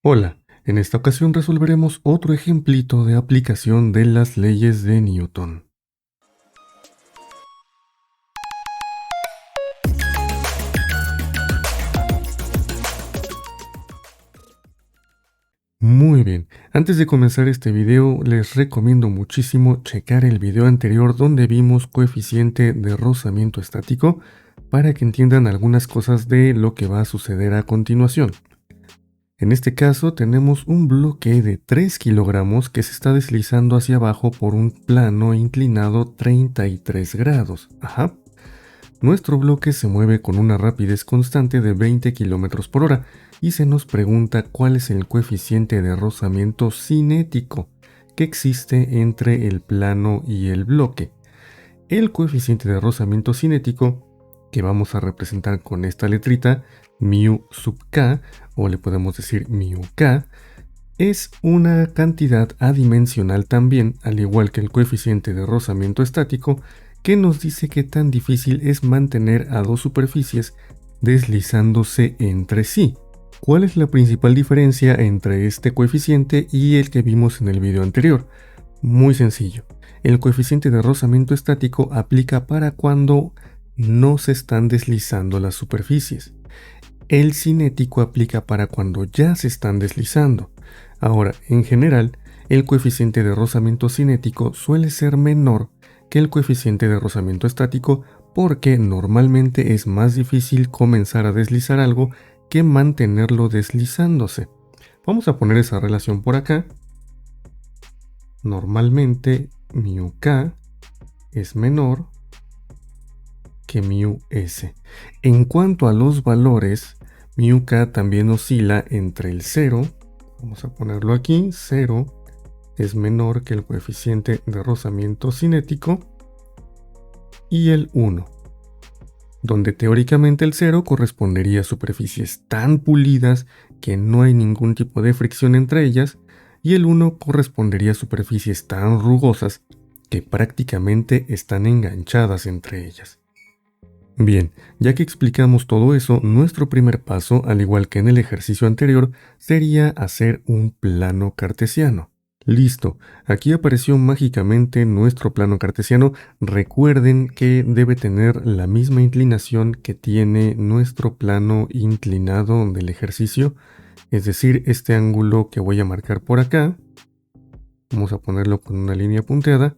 Hola, en esta ocasión resolveremos otro ejemplito de aplicación de las leyes de Newton. Muy bien, antes de comenzar este video les recomiendo muchísimo checar el video anterior donde vimos coeficiente de rozamiento estático para que entiendan algunas cosas de lo que va a suceder a continuación. En este caso tenemos un bloque de 3 kilogramos que se está deslizando hacia abajo por un plano inclinado 33 grados. Nuestro bloque se mueve con una rapidez constante de 20 km por hora y se nos pregunta cuál es el coeficiente de rozamiento cinético que existe entre el plano y el bloque. El coeficiente de rozamiento cinético, que vamos a representar con esta letrita, mu sub k, o le podemos decir mu k, es una cantidad adimensional también, al igual que el coeficiente de rozamiento estático, que nos dice qué tan difícil es mantener a dos superficies deslizándose entre sí. ¿Cuál es la principal diferencia entre este coeficiente y el que vimos en el video anterior? Muy sencillo. El coeficiente de rozamiento estático aplica para cuando no se están deslizando las superficies. El cinético aplica para cuando ya se están deslizando. Ahora, en general, el coeficiente de rozamiento cinético suele ser menor que el coeficiente de rozamiento estático porque normalmente es más difícil comenzar a deslizar algo que mantenerlo deslizándose. Vamos a poner esa relación por acá. Normalmente mu k es menor que mu s. En cuanto a los valores, mu k también oscila entre el 0, vamos a ponerlo aquí, 0 es menor que el coeficiente de rozamiento cinético, y el 1, donde teóricamente el 0 correspondería a superficies tan pulidas que no hay ningún tipo de fricción entre ellas, y el 1 correspondería a superficies tan rugosas que prácticamente están enganchadas entre ellas. Bien, ya que explicamos todo eso, nuestro primer paso, al igual que en el ejercicio anterior, sería hacer un plano cartesiano. Listo, aquí apareció mágicamente nuestro plano cartesiano. Recuerden que debe tener la misma inclinación que tiene nuestro plano inclinado del ejercicio, es decir, este ángulo que voy a marcar por acá, vamos a ponerlo con una línea punteada,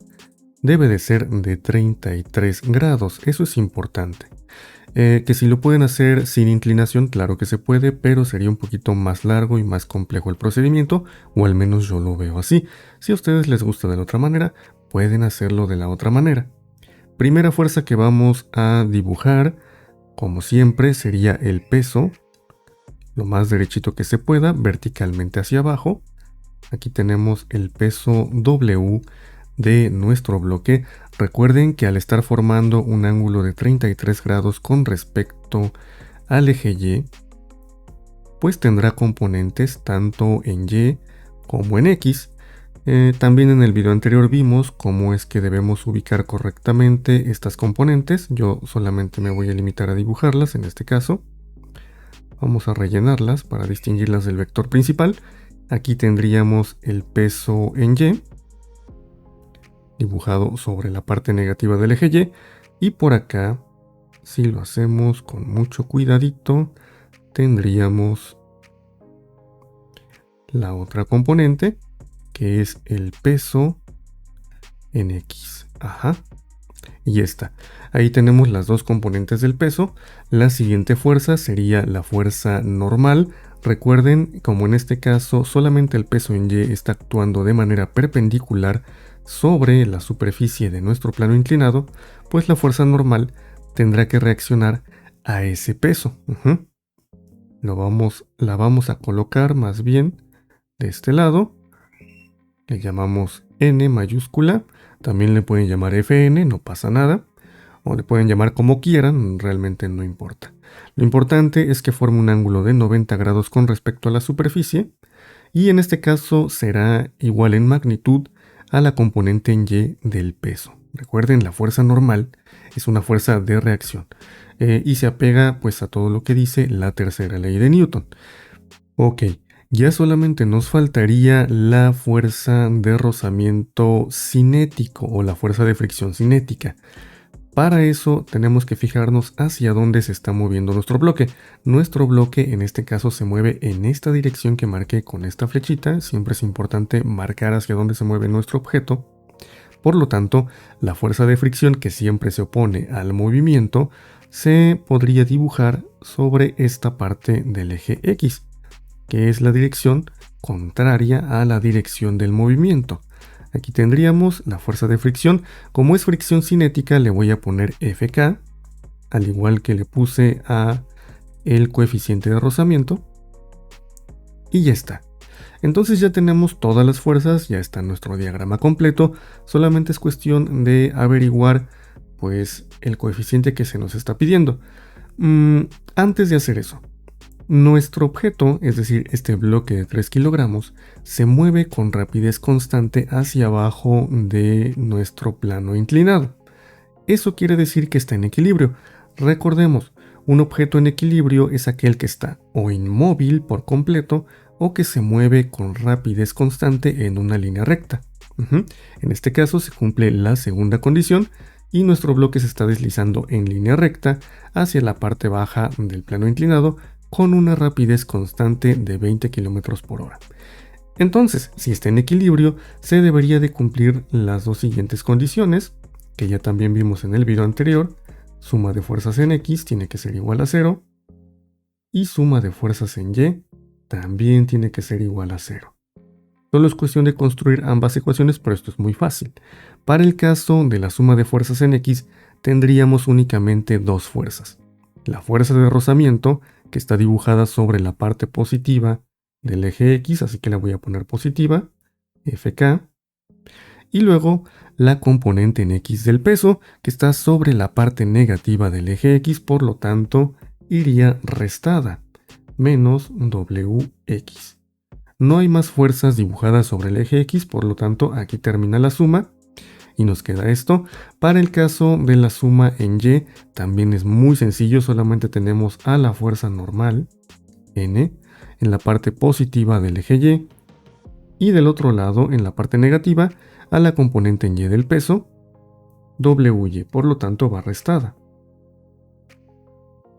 debe de ser de 33 grados, eso es importante. Que si lo pueden hacer sin inclinación, claro que se puede, pero sería un poquito más largo y más complejo el procedimiento, o al menos yo lo veo así. Si a ustedes les gusta de la otra manera, pueden hacerlo de la otra manera. Primera fuerza que vamos a dibujar, como siempre, sería el peso, lo más derechito que se pueda, verticalmente hacia abajo. Aquí tenemos el peso W de nuestro bloque. Recuerden que al estar formando un ángulo de 33 grados con respecto al eje Y, pues tendrá componentes tanto en Y como en X. También en el video anterior vimos cómo es que debemos ubicar correctamente estas componentes. Yo solamente me voy a limitar a dibujarlas en este caso. Vamos a rellenarlas para distinguirlas del vector principal. Aquí tendríamos el peso en Y, dibujado sobre la parte negativa del eje Y, y por acá, si lo hacemos con mucho cuidadito, tendríamos la otra componente, que es el peso en X. Y esta. Ahí tenemos las dos componentes del peso. La siguiente fuerza sería la fuerza normal. Recuerden, como en este caso, solamente el peso en Y está actuando de manera perpendicular sobre la superficie de nuestro plano inclinado, pues la fuerza normal tendrá que reaccionar a ese peso. La vamos a colocar más bien de este lado. Le llamamos N mayúscula. También le pueden llamar Fn, no pasa nada. O le pueden llamar como quieran, realmente no importa. Lo importante es que forme un ángulo de 90 grados con respecto a la superficie. Y en este caso será igual en magnitud a la componente en Y del peso. Recuerden, la fuerza normal es una fuerza de reacción y se apega pues a todo lo que dice la tercera ley de Newton. Ok, Ya solamente nos faltaría la fuerza de rozamiento cinético o la fuerza de fricción cinética. Para eso tenemos que fijarnos hacia dónde se está moviendo nuestro bloque. Nuestro bloque en este caso se mueve en esta dirección que marqué con esta flechita. Siempre es importante marcar hacia dónde se mueve nuestro objeto. Por lo tanto, la fuerza de fricción que siempre se opone al movimiento se podría dibujar sobre esta parte del eje X, que es la dirección contraria a la dirección del movimiento. Aquí tendríamos la fuerza de fricción. Como es fricción cinética, le voy a poner Fk, al igual que le puse a el coeficiente de rozamiento. Y ya está. Entonces ya tenemos todas las fuerzas, ya está nuestro diagrama completo. Solamente es cuestión de averiguar pues el coeficiente que se nos está pidiendo. Antes de hacer eso, nuestro objeto, es decir, este bloque de 3 kilogramos, se mueve con rapidez constante hacia abajo de nuestro plano inclinado. Eso quiere decir que está en equilibrio. Recordemos, un objeto en equilibrio es aquel que está o inmóvil por completo o que se mueve con rapidez constante en una línea recta. En este caso se cumple la segunda condición y nuestro bloque se está deslizando en línea recta hacia la parte baja del plano inclinado con una rapidez constante de 20 km por hora. Entonces, si está en equilibrio, se debería de cumplir las dos siguientes condiciones, que ya también vimos en el video anterior. Suma de fuerzas en X tiene que ser igual a 0, y suma de fuerzas en Y también tiene que ser igual a 0. Solo es cuestión de construir ambas ecuaciones, pero esto es muy fácil. Para el caso de la suma de fuerzas en X, tendríamos únicamente dos fuerzas. La fuerza de rozamiento, que está dibujada sobre la parte positiva del eje X, así que la voy a poner positiva, Fk, y luego la componente en X del peso, que está sobre la parte negativa del eje X, por lo tanto, iría restada, menos Wx. No hay más fuerzas dibujadas sobre el eje X, por lo tanto, aquí termina la suma. Y nos queda esto. Para el caso de la suma en Y, también es muy sencillo, solamente tenemos a la fuerza normal, N, en la parte positiva del eje Y, y del otro lado, en la parte negativa, a la componente en Y del peso, WY, por lo tanto va restada.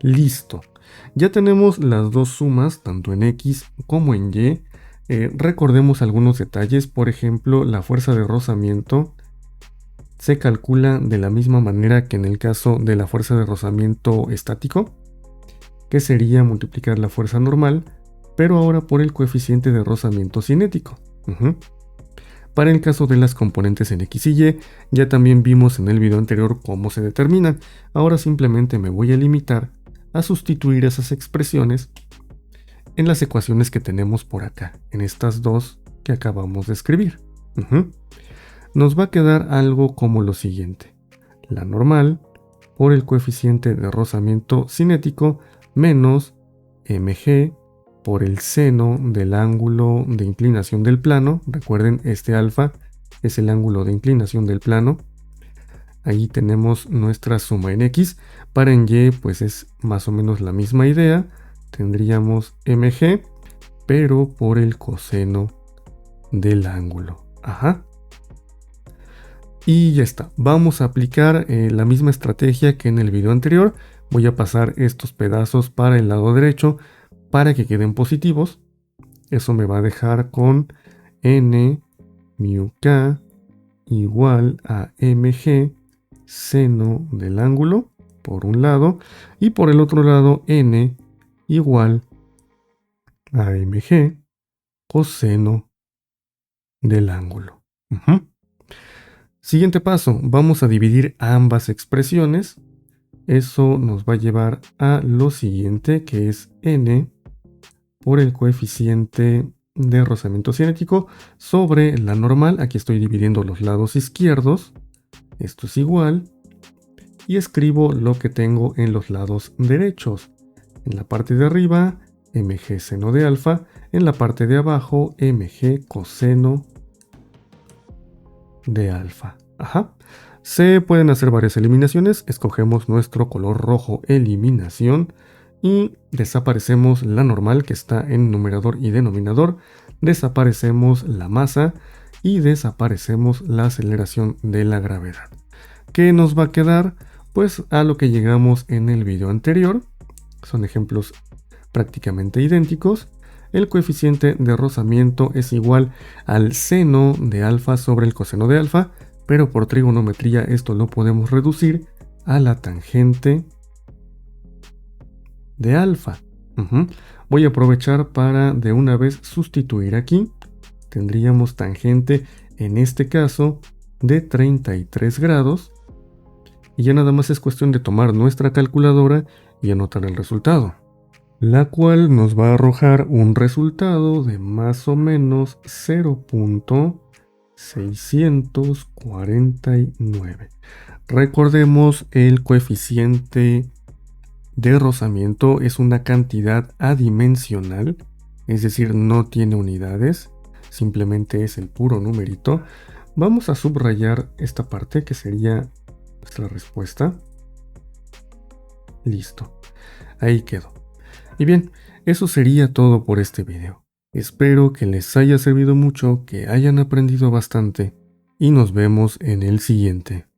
Listo. Ya tenemos las dos sumas, tanto en X como en Y. Recordemos algunos detalles, por ejemplo, la fuerza de rozamiento se calcula de la misma manera que en el caso de la fuerza de rozamiento estático, que sería multiplicar la fuerza normal, pero ahora por el coeficiente de rozamiento cinético. Para el caso de las componentes en X y Y, ya también vimos en el video anterior cómo se determinan. Ahora simplemente me voy a limitar a sustituir esas expresiones en las ecuaciones que tenemos por acá, en estas dos que acabamos de escribir. Nos va a quedar algo como lo siguiente: la normal por el coeficiente de rozamiento cinético menos mg por el seno del ángulo de inclinación del plano. Recuerden, este alfa es el ángulo de inclinación del plano. Ahí tenemos nuestra suma en X. Para en Y, pues es más o menos la misma idea. Tendríamos mg, pero por el coseno del ángulo. Y ya está. Vamos a aplicar la misma estrategia que en el video anterior. Voy a pasar estos pedazos para el lado derecho para que queden positivos. Eso me va a dejar con n mu k igual a mg seno del ángulo por un lado, y por el otro lado n igual a mg coseno del ángulo. Siguiente paso, vamos a dividir ambas expresiones. Eso nos va a llevar a lo siguiente, que es n por el coeficiente de rozamiento cinético sobre la normal. Aquí estoy dividiendo los lados izquierdos. Esto es igual. Y escribo lo que tengo en los lados derechos. En la parte de arriba, mg seno de alfa. En la parte de abajo, mg coseno de alfa. Se pueden hacer varias eliminaciones. Escogemos nuestro color rojo eliminación y desaparecemos la normal que está en numerador y denominador, desaparecemos la masa y desaparecemos la aceleración de la gravedad. ¿Qué nos va a quedar? Pues a lo que llegamos en el video anterior. Son ejemplos prácticamente idénticos. El coeficiente de rozamiento es igual al seno de alfa sobre el coseno de alfa, pero por trigonometría esto lo podemos reducir a la tangente de alfa. Voy a aprovechar para de una vez sustituir aquí. Tendríamos tangente, en este caso, de 33 grados. Y ya nada más es cuestión de tomar nuestra calculadora y anotar el resultado, la cual nos va a arrojar un resultado de más o menos 0.649. Recordemos, el coeficiente de rozamiento es una cantidad adimensional, es decir, no tiene unidades, simplemente es el puro numerito. Vamos a subrayar esta parte que sería nuestra respuesta. Listo, ahí quedó. Y bien, eso sería todo por este video. Espero que les haya servido mucho, que hayan aprendido bastante y nos vemos en el siguiente.